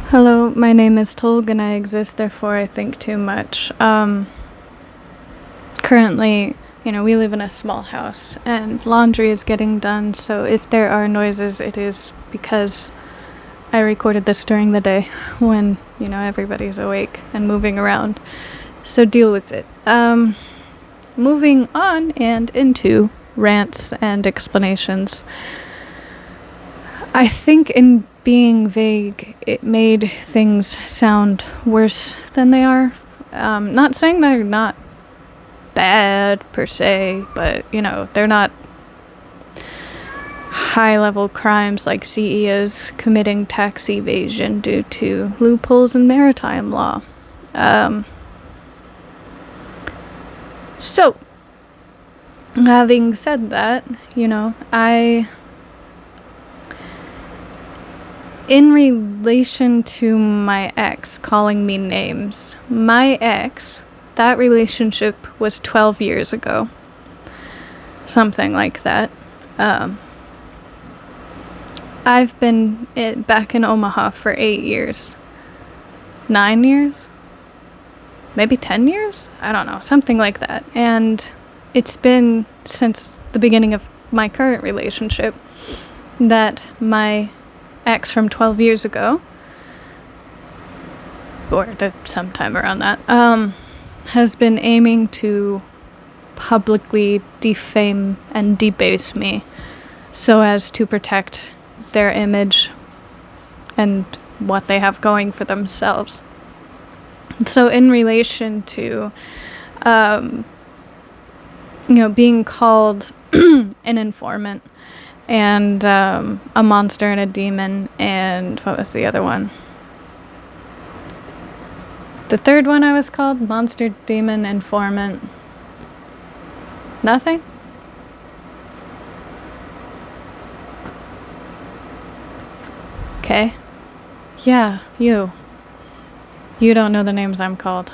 Hello, my name is Tolg and I exist, therefore I think too much. Currently, we live in a small house and laundry is getting done, so if there are noises, it is because I recorded this during the day when, everybody's awake and moving around. So deal with it. Moving on and into rants and explanations. I think in being vague, it made things sound worse than they are. Not saying they're not bad per se, but, they're not high-level crimes like CEOs committing tax evasion due to loopholes in maritime law. So, having said that, in relation to my ex calling me names, my ex, that relationship was 12 years ago. Something like that. I've been back in Omaha for 8 years. 9 years? Maybe 10 years? I don't know. Something like that. And it's been since the beginning of my current relationship that my ex from 12 years ago, or sometime around that, has been aiming to publicly defame and debase me so as to protect their image and what they have going for themselves. So in relation to, being called an informant, and a monster and a demon, and what was the other one? The third one I was called? Monster, demon, informant. Nothing? Okay. Yeah, you. You don't know the names I'm called.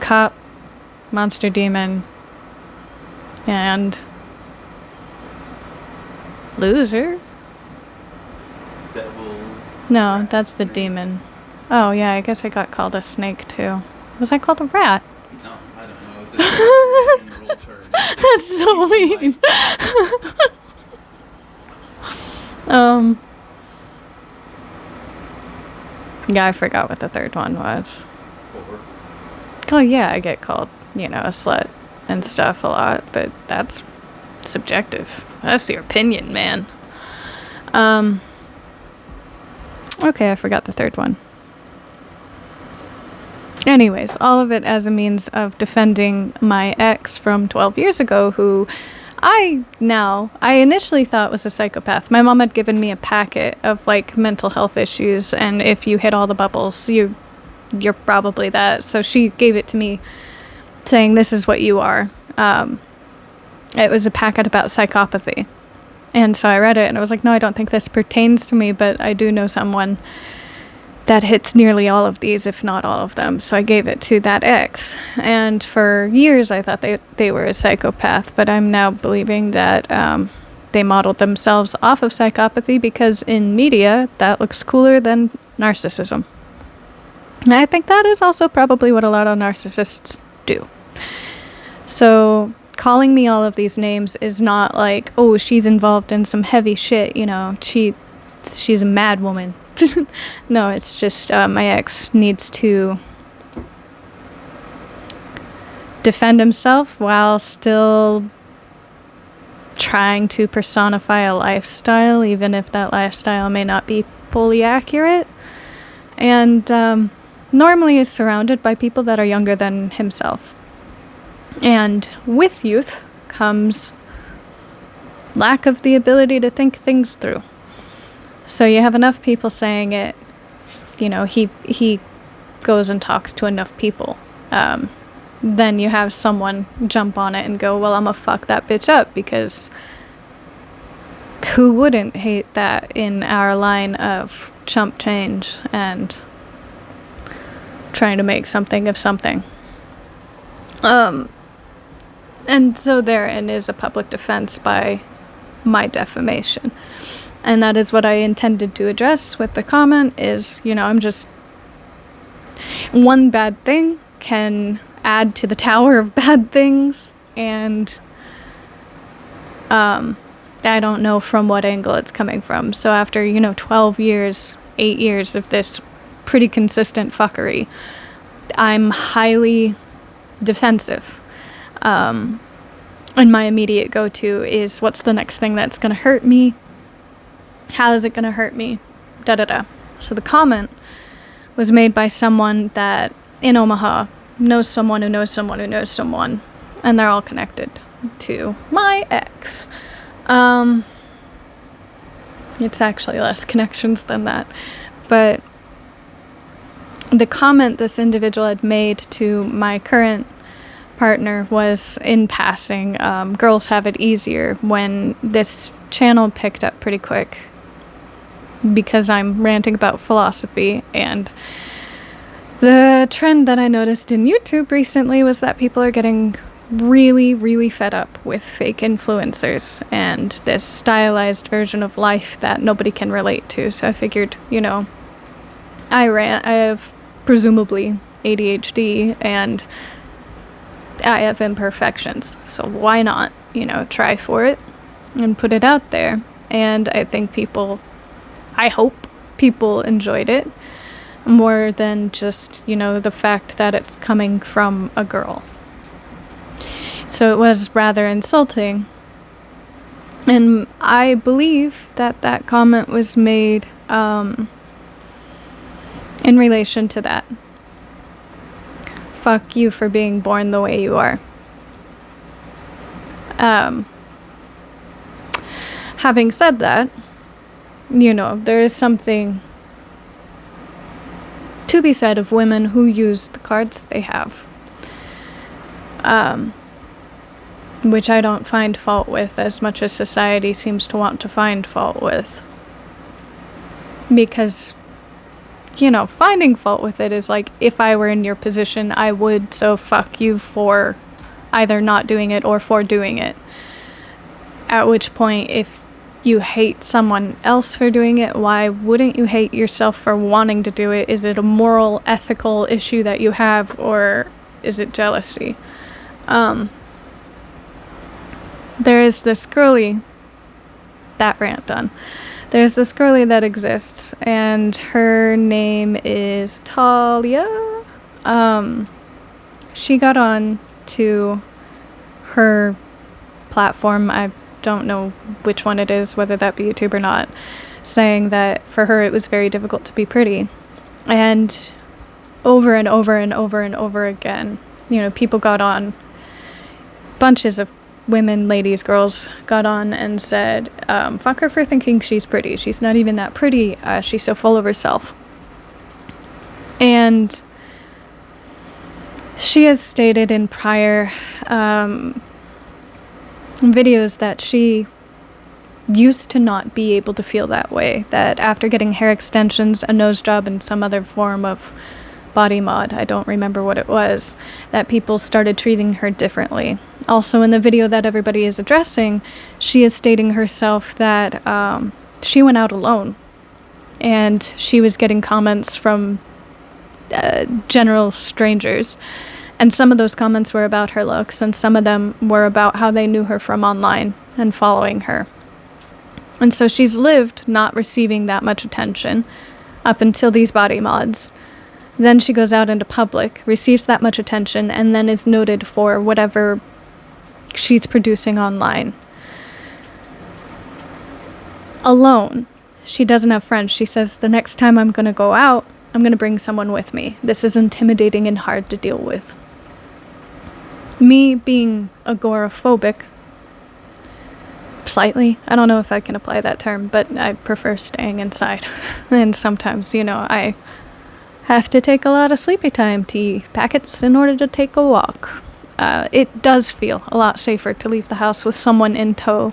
Cop, monster, demon, and loser? Devil. No, that's the demon. Oh, yeah, I guess I got called a snake, too. Was I called a rat? No, I don't know. It's just That's so mean. Yeah, I forgot what the third one was. Oh, yeah, I get called, a slut and stuff a lot, but that's subjective. That's your opinion, man. Okay, I forgot the third one. Anyways, all of it as a means of defending my ex from 12 years ago, who I initially thought was a psychopath. My mom had given me a packet of mental health issues, and if you hit all the bubbles, you're probably that. So she gave it to me saying, this is what you are. It was a packet about psychopathy. And so I read it and I was like, no, I don't think this pertains to me, but I do know someone that hits nearly all of these, if not all of them. So I gave it to that ex. And for years I thought they were a psychopath, but I'm now believing that they modeled themselves off of psychopathy because in media that looks cooler than narcissism. And I think that is also probably what a lot of narcissists do. So calling me all of these names is not like, oh, she's involved in some heavy shit, she's a mad woman. No, it's just my ex needs to defend himself while still trying to personify a lifestyle, even if that lifestyle may not be fully accurate. And normally is surrounded by people that are younger than himself. And with youth comes lack of the ability to think things through. So you have enough people saying it, he goes and talks to enough people. Then you have someone jump on it and go, well, I'm gonna fuck that bitch up, because who wouldn't hate that in our line of chump change and trying to make something of something? And so therein is a public defense by my defamation. And that is what I intended to address with the comment is, I'm just... One bad thing can add to the tower of bad things, and I don't know from what angle it's coming from. So after, 12 years, 8 years of this pretty consistent fuckery, I'm highly defensive. And my immediate go-to is, what's the next thing that's going to hurt me? How is it going to hurt me? Da-da-da. So the comment was made by someone that, in Omaha, knows someone who knows someone who knows someone, and they're all connected to my ex. It's actually less connections than that. But the comment this individual had made to my current partner was, in passing, girls have it easier, when this channel picked up pretty quick because I'm ranting about philosophy. And the trend that I noticed in YouTube recently was that people are getting really, really fed up with fake influencers and this stylized version of life that nobody can relate to. So I figured, I have presumably ADHD and I have imperfections. So why not, try for it and put it out there. And I hope people enjoyed it more than just, the fact that it's coming from a girl. So it was rather insulting. And I believe that comment was made in relation to that. Fuck you for being born the way you are. Having said that, there is something to be said of women who use the cards they have. Which I don't find fault with as much as society seems to want to find fault with. Because, finding fault with it is like, if I were in your position, I would, so fuck you for either not doing it or for doing it. At which point, if you hate someone else for doing it, why wouldn't you hate yourself for wanting to do it? Is it a moral, ethical issue that you have, or is it jealousy? There is this girly, that rant done. There's this girly that exists, and her name is Talia. She got on to her platform, I don't know which one it is, whether that be YouTube or not, saying that for her it was very difficult to be pretty. And over and over and over and over again, people got on, bunches of women, ladies, girls got on and said, fuck her for thinking she's pretty. She's not even that pretty. She's so full of herself. And she has stated in prior videos that she used to not be able to feel that way. That after getting hair extensions, a nose job, and some other form of body mod, I don't remember what it was, that people started treating her differently. Also, in the video that everybody is addressing, she is stating herself that she went out alone, and she was getting comments from general strangers. And some of those comments were about her looks, and some of them were about how they knew her from online and following her. And so she's lived not receiving that much attention up until these body mods. Then she goes out into public, receives that much attention, and then is noted for whatever she's producing online. Alone. She doesn't have friends. She says, the next time I'm going to go out, I'm going to bring someone with me. This is intimidating and hard to deal with. Me being agoraphobic, slightly, I don't know if I can apply that term, but I prefer staying inside. And sometimes, I have to take a lot of sleepy time tea packets in order to take a walk. It does feel a lot safer to leave the house with someone in tow,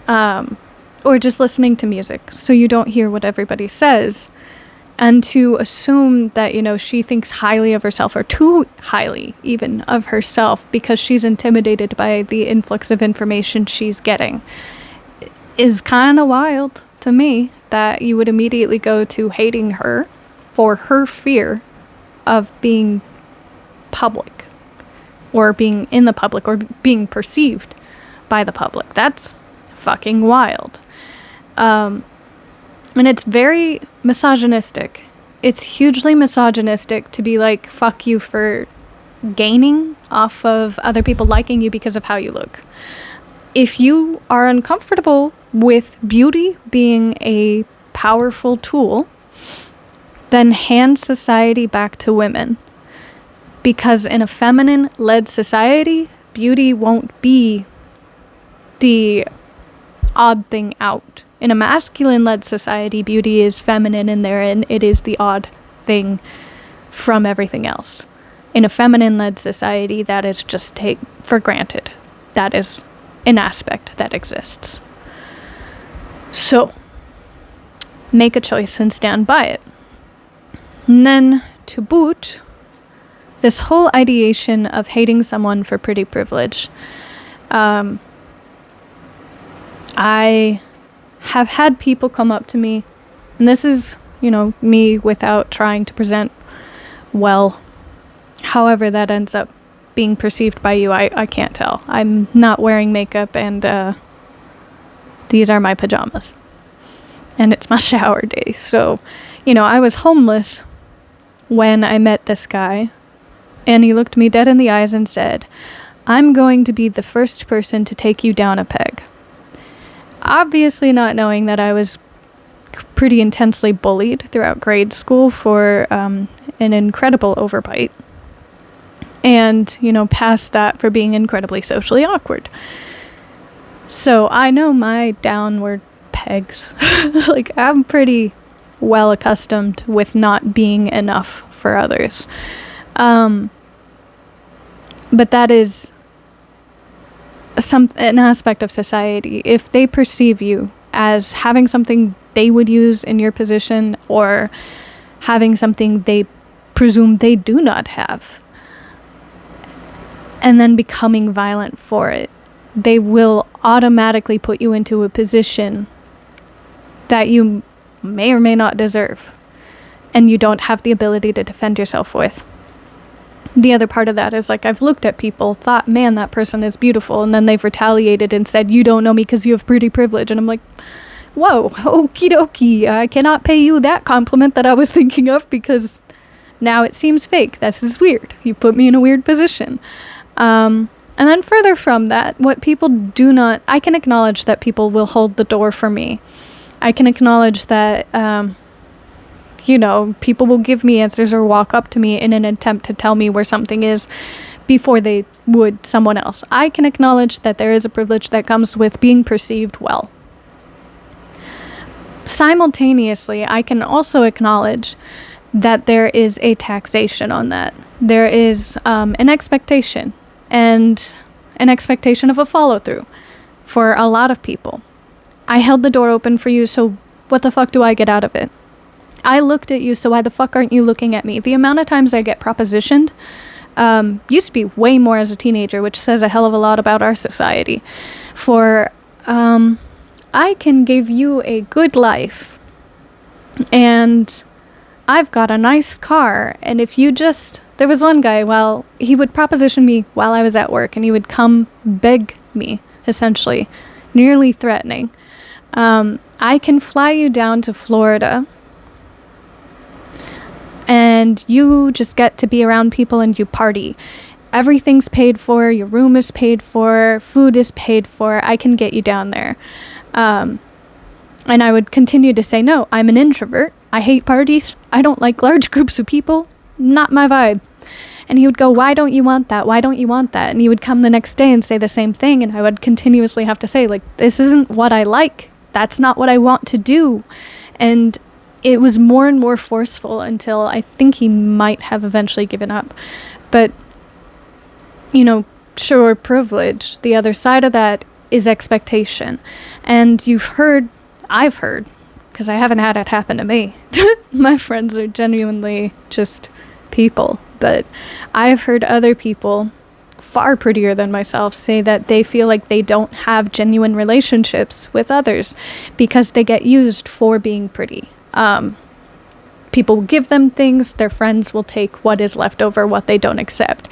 or just listening to music so you don't hear what everybody says. And to assume that, she thinks highly of herself, or too highly even of herself, because she's intimidated by the influx of information she's getting, is kind of wild. to me that you would immediately go to hating her for her fear of being public, or being in the public, or being perceived by the public. That's fucking wild. And it's very misogynistic. It's hugely misogynistic to be like, fuck you for gaining off of other people liking you because of how you look. If you are uncomfortable with beauty being a powerful tool, then hand society back to women. Because in a feminine-led society, beauty won't be the odd thing out. In a masculine-led society, beauty is feminine in there, and it is the odd thing from everything else. In a feminine-led society, that is just take for granted. That is an aspect that exists. So, make a choice and stand by it. And then, to boot, this whole ideation of hating someone for pretty privilege. I have had people come up to me, and this is, me without trying to present well. However that ends up being perceived by you, I can't tell. I'm not wearing makeup, and these are my pajamas. And it's my shower day. So, I was homeless when I met this guy, and he looked me dead in the eyes and said, "I'm going to be the first person to take you down a peg." Obviously not knowing that I was pretty intensely bullied throughout grade school for an incredible overbite. And, past that for being incredibly socially awkward. So I know my downward pegs. Like, I'm pretty well accustomed with not being enough for others. But that is an aspect of society. If they perceive you as having something they would use in your position, or having something they presume they do not have, and then becoming violent for it, they will automatically put you into a position that you may or may not deserve, and you don't have the ability to defend yourself with. The other part of that is, like, I've looked at people, thought, man, that person is beautiful, and then they've retaliated and said, you don't know me because you have pretty privilege. And I'm like, whoa, okie dokie, I cannot pay you that compliment that I was thinking of, because now it seems fake. This is weird. You put me in a weird position. And then further from that, what people do not, I can acknowledge that people will hold the door for me. I can acknowledge that, people will give me answers or walk up to me in an attempt to tell me where something is before they would someone else. I can acknowledge that there is a privilege that comes with being perceived well. Simultaneously, I can also acknowledge that there is a taxation on that. There is an expectation, and an expectation of a follow-through for a lot of people. I held the door open for you, so what the fuck do I get out of it? I looked at you, so why the fuck aren't you looking at me? The amount of times I get propositioned used to be way more as a teenager, which says a hell of a lot about our society. For, I can give you a good life, and I've got a nice car, and if you just... There was one guy, he would proposition me while I was at work, and he would come beg me, essentially, nearly threatening. I can fly you down to Florida, and you just get to be around people and you party. Everything's paid for, your room is paid for, food is paid for, I can get you down there. And I would continue to say, no, I'm an introvert, I hate parties, I don't like large groups of people, not my vibe. And he would go, why don't you want that? Why don't you want that? And he would come the next day and say the same thing, and I would continuously have to say, like, this isn't what I like. That's not what I want to do. And it was more and more forceful until I think he might have eventually given up. But, sure, privilege. The other side of that is expectation. And I've heard, because I haven't had it happen to me. My friends are genuinely just people. But I've heard other people far prettier than myself say that they feel like they don't have genuine relationships with others because they get used for being pretty. People will give them things, their friends will take what is left over, what they don't accept.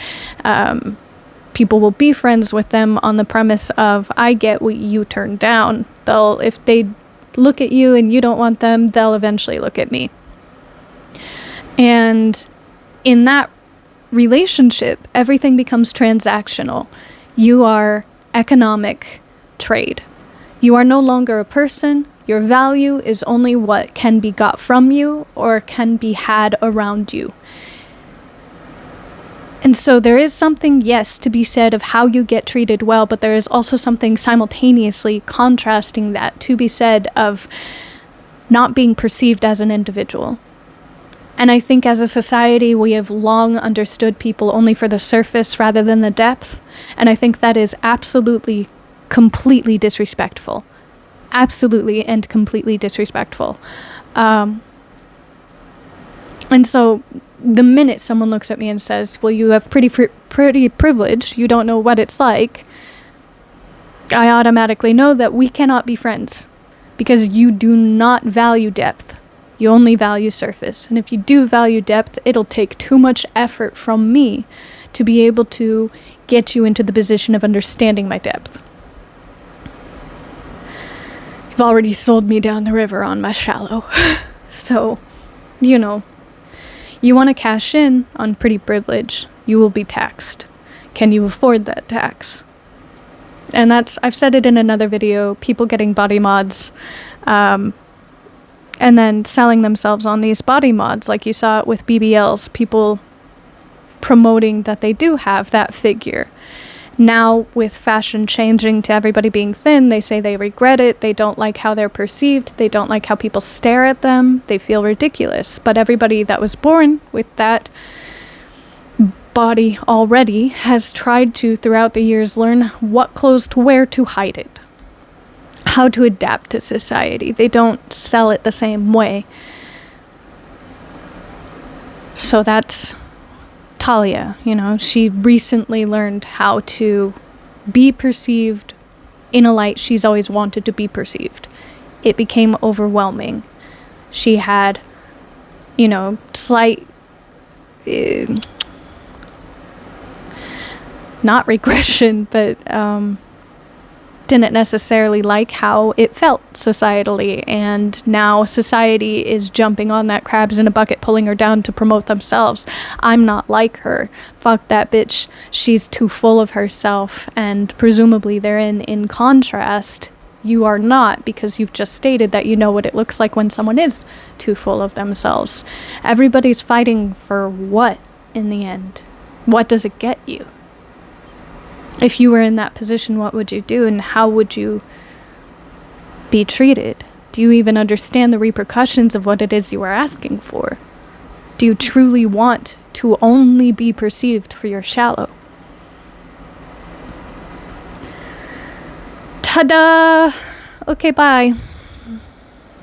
People will be friends with them on the premise of, I get what you turned down. If they look at you and you don't want them, they'll eventually look at me. And in that relationship, everything becomes transactional. You are economic trade. You are no longer a person. Your value is only what can be got from you or can be had around you. And so there is something, yes, to be said of how you get treated well, but there is also something simultaneously contrasting that to be said of not being perceived as an individual. And I think as a society, we have long understood people only for the surface rather than the depth. And I think that is absolutely, completely disrespectful. Absolutely and completely disrespectful. And so the minute someone looks at me and says, well, you have pretty privilege, you don't know what it's like, I automatically know that we cannot be friends because you do not value depth. You only value surface. And if you do value depth, it'll take too much effort from me to be able to get you into the position of understanding my depth. You've already sold me down the river on my shallow. So, you want to cash in on pretty privilege, you will be taxed. Can you afford that tax? And I've said it in another video, people getting body mods, and then selling themselves on these body mods, like you saw it with BBLs, people promoting that they do have that figure. Now, with fashion changing to everybody being thin, they say they regret it, they don't like how they're perceived, they don't like how people stare at them, they feel ridiculous. But everybody that was born with that body already has tried to, throughout the years, learn what clothes to wear to hide it. How to adapt to society. They don't sell it the same way. So that's Talia, she recently learned how to be perceived in a light she's always wanted to be perceived. It became overwhelming. She had, slight, not regression, but didn't necessarily like how it felt societally, and now society is jumping on that crabs in a bucket, pulling her down to promote themselves. I'm not like her. Fuck that bitch. She's too full of herself, and presumably therein, in contrast, you are not, because you've just stated that you know what it looks like when someone is too full of themselves. Everybody's fighting for what in the end? What does it get you? If you were in that position, what would you do, and how would you be treated? Do you even understand the repercussions of what it is you are asking for? Do you truly want to only be perceived for your shallow? Ta-da! Okay, bye.